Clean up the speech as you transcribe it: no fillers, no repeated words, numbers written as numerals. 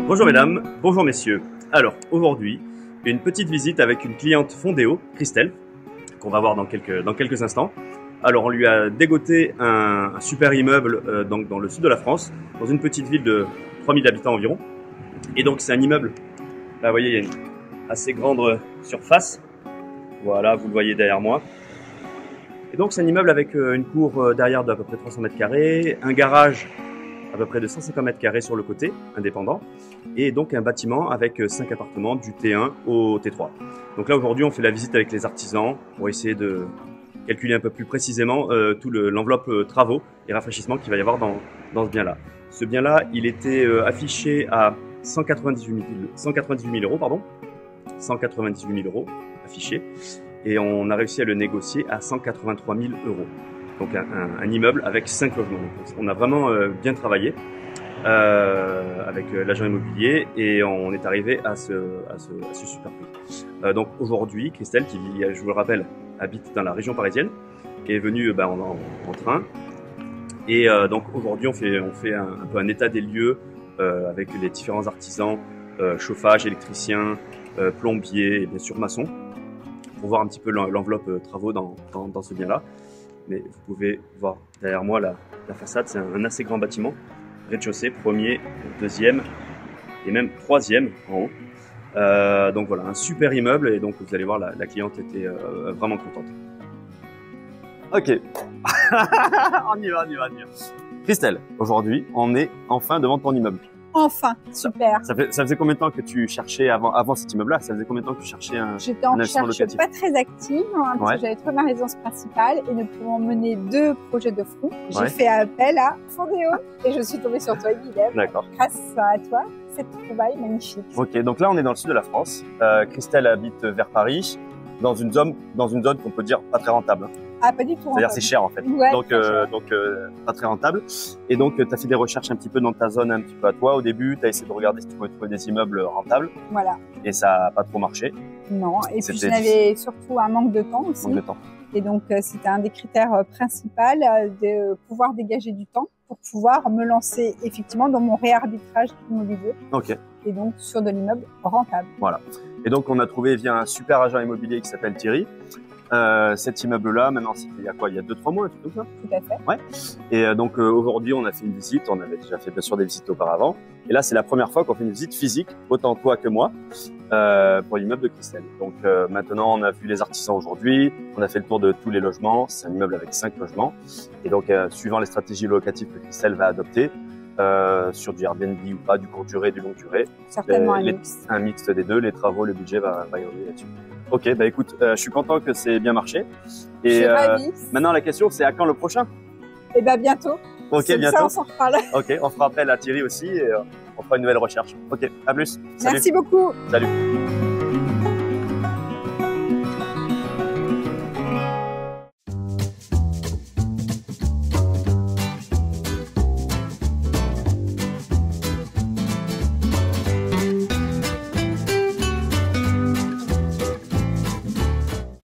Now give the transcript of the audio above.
Bonjour mesdames, bonjour messieurs. Alors aujourd'hui, une petite visite avec une cliente Fondéo, Christelle, qu'on va voir dans quelques instants. Alors on lui a dégoté un super immeuble donc dans le sud de la France, dans une petite ville de 3000 habitants environ. Et donc c'est un immeuble, là vous voyez il y a une assez grande surface, voilà vous le voyez derrière moi. Et donc c'est un immeuble avec une cour derrière d'à peu près 300 mètres carrés, un garage à peu près de 150 mètres carrés sur le côté, indépendant, et donc un bâtiment avec 5 appartements du T1 au T3. Donc là aujourd'hui on fait la visite avec les artisans pour essayer de calculer un peu plus précisément tout l'enveloppe travaux et rafraîchissement qu'il va y avoir dans ce bien-là. Ce bien-là, il était affiché à 198 000 euros, pardon, 198 000 euros affiché, et on a réussi à le négocier à 183 000 euros. Donc un immeuble avec 5 logements. Donc on a vraiment bien travaillé avec l'agent immobilier et on est arrivé à ce super prix. Donc aujourd'hui, Christelle, qui je vous le rappelle, habite dans la région parisienne, est venue en train. Et donc aujourd'hui, on fait un peu un état des lieux avec les différents artisans, chauffage, électricien, plombier et bien sûr maçon, pour voir un petit peu l'enveloppe travaux dans ce bien-là. Mais vous pouvez voir derrière moi la façade, c'est un assez grand bâtiment, rez-de-chaussée, premier, deuxième et même troisième en haut. Donc voilà, un super immeuble et donc vous allez voir, la cliente était vraiment contente. Ok, on y va. Christelle, aujourd'hui, on est enfin devant ton immeuble. Enfin, super. Ça faisait combien de temps que tu cherchais avant cet immeuble-là? Ça faisait combien de temps que tu cherchais un J'étais en logement recherche locatif? pas très active, parce que j'avais trouvé ma résidence principale et ne pouvant mener 2 projets de front, j'ai fait appel à Fondéo et je suis tombée sur toi, Guilhem. D'accord. Grâce à toi, cette trouvaille magnifique. Ok, donc là on est dans le sud de la France. Christelle habite vers Paris, dans une zone qu'on peut dire pas très rentable. Ah, pas du tout. C'est-à-dire c'est cher en fait. Ouais, donc pas très rentable. Et donc tu as fait des recherches un petit peu dans ta zone, un petit peu à toi. Au début, tu as essayé de regarder si tu pouvais trouver des immeubles rentables. Voilà. Et ça n'a pas trop marché. Non, et puis j'avais surtout un manque de temps aussi. Manque de temps. Et donc c'était un des critères principaux de pouvoir dégager du temps pour pouvoir me lancer effectivement dans mon réarbitrage immobilier. Ok. Et donc sur de l'immeuble rentable. Voilà. Et donc on a trouvé via un super agent immobilier qui s'appelle Thierry. Cet immeuble-là, maintenant, c'était il y a quoi? Il y a 2-3 mois, un truc comme ça? Tout à fait. Ouais. Et donc aujourd'hui, on a fait une visite. On avait déjà fait bien sûr des visites auparavant. Et là, c'est la première fois qu'on fait une visite physique, autant toi que moi, pour l'immeuble de Christelle. Donc maintenant, on a vu les artisans aujourd'hui. On a fait le tour de tous les logements. C'est un immeuble avec 5 logements. Et donc, suivant les stratégies locatives que Christelle va adopter, sur du Airbnb ou pas, du court durée, du long durée. Certainement un mix des deux. Les travaux, le budget va y revenir là-dessus. Ok, bah écoute, je suis content que c'est bien marché. Et je suis ravie. Maintenant, la question, c'est à quand le prochain? Eh ben bientôt. Ok, bientôt. Ça, on s'en reparle. Ok, on fera appel à Thierry aussi et on fera une nouvelle recherche. Ok, à plus. Salut. Merci beaucoup. Salut.